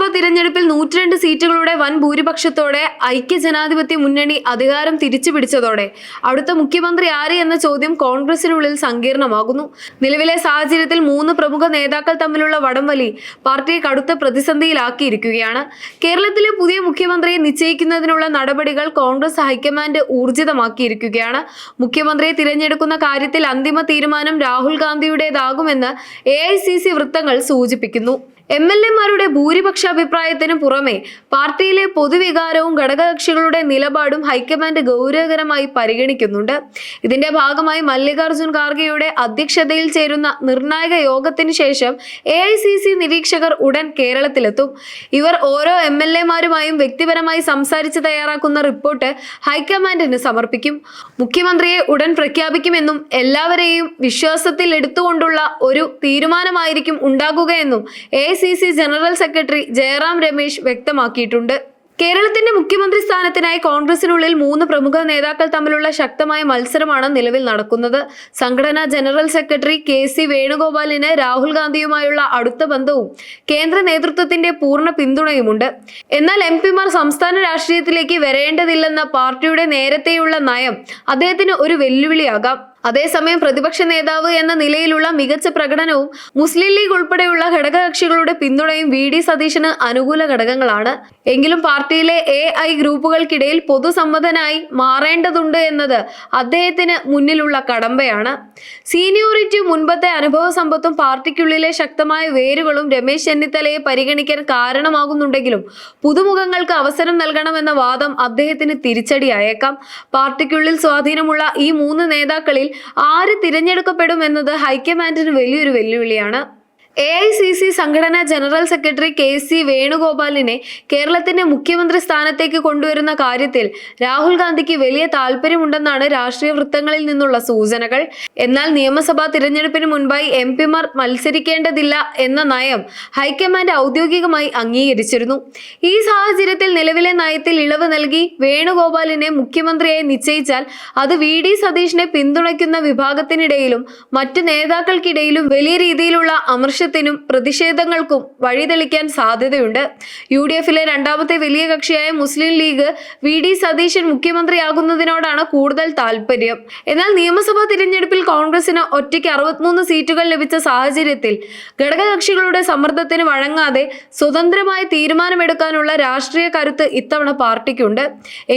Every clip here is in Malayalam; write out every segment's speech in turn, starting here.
നിയമസഭാ തിരഞ്ഞെടുപ്പിൽ 102 സീറ്റുകളുടെ വൻ ഭൂരിപക്ഷത്തോടെ ഐക്യജനാധിപത്യ മുന്നണി അധികാരം തിരിച്ചുപിടിച്ചതോടെ അടുത്ത മുഖ്യമന്ത്രി ആര് എന്ന ചോദ്യം കോൺഗ്രസിനുള്ളിൽ സങ്കീർണമാകുന്നു. നിലവിലെ സാഹചര്യത്തിൽ 3 പ്രമുഖ നേതാക്കൾ തമ്മിലുള്ള വടംവലി പാർട്ടിയെ കടുത്ത പ്രതിസന്ധിയിലാക്കിയിരിക്കുകയാണ്. കേരളത്തിലെ പുതിയ മുഖ്യമന്ത്രിയെ നിശ്ചയിക്കുന്നതിനുള്ള നടപടികൾ കോൺഗ്രസ് ഹൈക്കമാൻഡ് ഊർജിതമാക്കിയിരിക്കുകയാണ്. മുഖ്യമന്ത്രിയെ തിരഞ്ഞെടുക്കുന്ന കാര്യത്തിൽ അന്തിമ തീരുമാനം രാഹുൽ ഗാന്ധിയുടേതാകുമെന്ന് AICC വൃത്തങ്ങൾ സൂചിപ്പിക്കുന്നു. MLA-മാരുടെ ഭൂരിപക്ഷ അഭിപ്രായത്തിന് പുറമെ പാർട്ടിയിലെ പൊതുവികാരവും ഘടകകക്ഷികളുടെ നിലപാടും ഹൈക്കമാൻഡ് ഗൗരവകരമായി പരിഗണിക്കുന്നുണ്ട്. ഇതിന്റെ ഭാഗമായി മല്ലികാർജുൻ ഖാർഗെയുടെ അധ്യക്ഷതയിൽ ചേരുന്ന നിർണായക യോഗത്തിന് ശേഷം AICC നിരീക്ഷകർ ഉടൻ കേരളത്തിലെത്തും. ഇവർ ഓരോ MLA-മാരുമായും വ്യക്തിപരമായി സംസാരിച്ച് തയ്യാറാക്കുന്ന റിപ്പോർട്ട് ഹൈക്കമാൻഡിന് സമർപ്പിക്കും. മുഖ്യമന്ത്രിയെ ഉടൻ പ്രഖ്യാപിക്കുമെന്നും എല്ലാവരെയും വിശ്വാസത്തിൽ എടുത്തുകൊണ്ടുള്ള ഒരു തീരുമാനമായിരിക്കും ഉണ്ടാകുകയെന്നും AICC general secretary Jairam Ramesh വ്യക്തമാക്കിയിട്ടുണ്ട്. കേരളത്തിന്റെ മുഖ്യമന്ത്രി സ്ഥാനത്തിനായി കോൺഗ്രസിനുള്ളിൽ 3 പ്രമുഖ നേതാക്കൾ തമ്മിലുള്ള ശക്തമായ മത്സരമാണ് നിലവിൽ നടക്കുന്നത്. സംഘടനാ ജനറൽ സെക്രട്ടറി KC വേണുഗോപാലിന് രാഹുൽ ഗാന്ധിയുമായുള്ള അടുത്ത ബന്ധവും കേന്ദ്ര നേതൃത്വത്തിന്റെ പൂർണ്ണ പിന്തുണയുമുണ്ട്. എന്നാൽ MP-മാർ സംസ്ഥാന രാഷ്ട്രീയത്തിലേക്ക് വരേണ്ടതില്ലെന്ന പാർട്ടിയുടെ നേരത്തെയുള്ള നയം അദ്ദേഹത്തിന് ഒരു വെല്ലുവിളിയാകാം. അതേസമയം പ്രതിപക്ഷ നേതാവ് എന്ന നിലയിലുള്ള മികച്ച പ്രകടനവും മുസ്ലിം ലീഗ് ഉൾപ്പെടെയുള്ള ഘടകകക്ഷികളുടെ പിന്തുണയും VD സതീശന് അനുകൂല ഘടകങ്ങളാണ്. എങ്കിലും പാർട്ടിയിലെ AI ഗ്രൂപ്പുകൾക്കിടയിൽ പൊതുസമ്മതനായി മാറേണ്ടതുണ്ട് എന്നത് അദ്ദേഹത്തിന് മുന്നിലുള്ള കടമ്പയാണ്. സീനിയോറിറ്റിയും മുൻപത്തെ അനുഭവ സമ്പത്തും പാർട്ടിക്കുള്ളിലെ ശക്തമായ വേരുകളും രമേശ് ചെന്നിത്തലയെ പരിഗണിക്കാൻ കാരണമാകുന്നുണ്ടെങ്കിലും പുതുമുഖങ്ങൾക്ക് അവസരം നൽകണമെന്ന വാദം അദ്ദേഹത്തിന് തിരിച്ചടിയായേക്കാം. പാർട്ടിക്കുള്ളിൽ സ്വാധീനമുള്ള ഈ 3 നേതാക്കളിൽ ആര് തിരഞ്ഞെടുക്കപ്പെടും എന്നത് ഹൈക്കമാൻഡിന് വലിയൊരു വെല്ലുവിളിയാണ്. AICC സംഘടനാ ജനറൽ സെക്രട്ടറി KC വേണുഗോപാലിനെ കേരളത്തിന്റെ മുഖ്യമന്ത്രി സ്ഥാനത്തേക്ക് കൊണ്ടുവരുന്ന കാര്യത്തിൽ രാഹുൽ ഗാന്ധിക്ക് വലിയ താല്പര്യമുണ്ടെന്നാണ് രാഷ്ട്രീയ വൃത്തങ്ങളിൽ നിന്നുള്ള സൂചനകൾ. എന്നാൽ നിയമസഭാ തിരഞ്ഞെടുപ്പിന് മുൻപായി MP-മാർ മത്സരിക്കേണ്ടതില്ല എന്ന നയം ഹൈക്കമാൻഡ് ഔദ്യോഗികമായി അംഗീകരിച്ചിരുന്നു. ഈ സാഹചര്യത്തിൽ നിലവിലെ നയത്തിൽ ഇളവ് നൽകി വേണുഗോപാലിനെ മുഖ്യമന്ത്രിയായി നിശ്ചയിച്ചാൽ അത് VD സതീഷിനെ പിന്തുണയ്ക്കുന്ന വിഭാഗത്തിനിടയിലും മറ്റു നേതാക്കൾക്കിടയിലും വലിയ രീതിയിലുള്ള അമർഷ പ്രതിഷേധങ്ങൾക്കും വഴിതെളിക്കാൻ സാധ്യതയുണ്ട്. UDF-ലെ രണ്ടാമത്തെ വലിയ കക്ഷിയായ മുസ്ലിം ലീഗ് VD സതീശൻ മുഖ്യമന്ത്രിയാകുന്നതിനോടാണ് കൂടുതൽ താല്പര്യം. എന്നാൽ നിയമസഭാ തിരഞ്ഞെടുപ്പിൽ കോൺഗ്രസിന് ഒറ്റയ്ക്ക് 63 സീറ്റുകൾ ലഭിച്ച സാഹചര്യത്തിൽ ഘടകകക്ഷികളുടെ സമ്മർദ്ദത്തിന് വഴങ്ങാതെ സ്വതന്ത്രമായ തീരുമാനമെടുക്കാനുള്ള രാഷ്ട്രീയ കരുത്ത് ഇത്തവണ പാർട്ടിക്കുണ്ട്.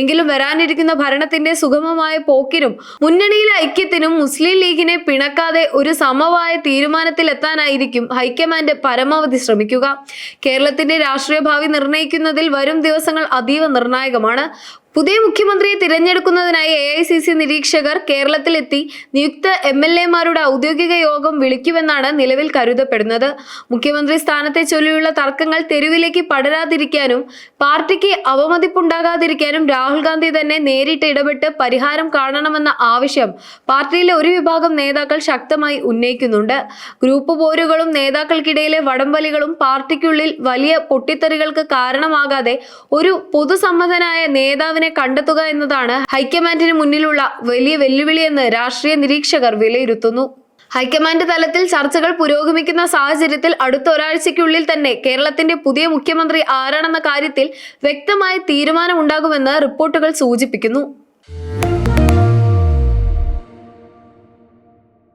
എങ്കിലും വരാനിരിക്കുന്ന ഭരണത്തിന്റെ സുഗമമായ പോക്കിനും മുന്നണിയിലെ ഐക്യത്തിനും മുസ്ലിം ലീഗിനെ പിണക്കാതെ ഒരു സമവായ തീരുമാനത്തിലെത്താനായിരിക്കും ഹൈക്കമാൻഡ് പരമാവധി ശ്രമിക്കുക. കേരളത്തിന്റെ രാഷ്ട്രീയ ഭാവി നിർണ്ണയിക്കുന്നതിൽ വരും ദിവസങ്ങൾ അതീവ നിർണായകമാണ്. പുതിയ മുഖ്യമന്ത്രിയെ തിരഞ്ഞെടുക്കുന്നതിനായി AICC നിരീക്ഷകർ കേരളത്തിലെത്തി നിയുക്ത MLA-മാരുടെ ഔദ്യോഗിക യോഗം വിളിക്കുമെന്നാണ് നിലവിൽ കരുതപ്പെടുന്നത്. മുഖ്യമന്ത്രി സ്ഥാനത്തെ ചൊല്ലിയുള്ള തർക്കങ്ങൾ തെരുവിലേക്ക് പടരാതിരിക്കാനും പാർട്ടിക്ക് അവമതിപ്പുണ്ടാകാതിരിക്കാനും രാഹുൽ ഗാന്ധി തന്നെ നേരിട്ട് ഇടപെട്ട് പരിഹാരം കാണണമെന്ന ആവശ്യം പാർട്ടിയിലെ ഒരു വിഭാഗം നേതാക്കൾ ശക്തമായി ഉന്നയിക്കുന്നുണ്ട്. ഗ്രൂപ്പ് പോരുകളും നേതാക്കൾക്കിടയിലെ വടംവലികളും പാർട്ടിക്കുള്ളിൽ വലിയ പൊട്ടിത്തെറികൾക്ക് കാരണമാകാതെ ഒരു പൊതുസമ്മതനായ നേതാവിനെ കണ്ടെത്തുക എന്നതാണ് ഹൈക്കമാൻഡിന് മുന്നിലുള്ള വലിയ വെല്ലുവിളിയെന്ന് രാഷ്ട്രീയ നിരീക്ഷകർ വിലയിരുത്തുന്നു. ഹൈക്കമാൻഡ് തലത്തിൽ ചർച്ചകൾ പുരോഗമിക്കുന്ന സാഹചര്യത്തിൽ അടുത്ത ഒരാഴ്ചയ്ക്കുള്ളിൽ തന്നെ കേരളത്തിന്റെ പുതിയ മുഖ്യമന്ത്രി ആരാണെന്ന കാര്യത്തിൽ വ്യക്തമായ തീരുമാനമുണ്ടാകുമെന്ന് റിപ്പോർട്ടുകൾ സൂചിപ്പിക്കുന്നു.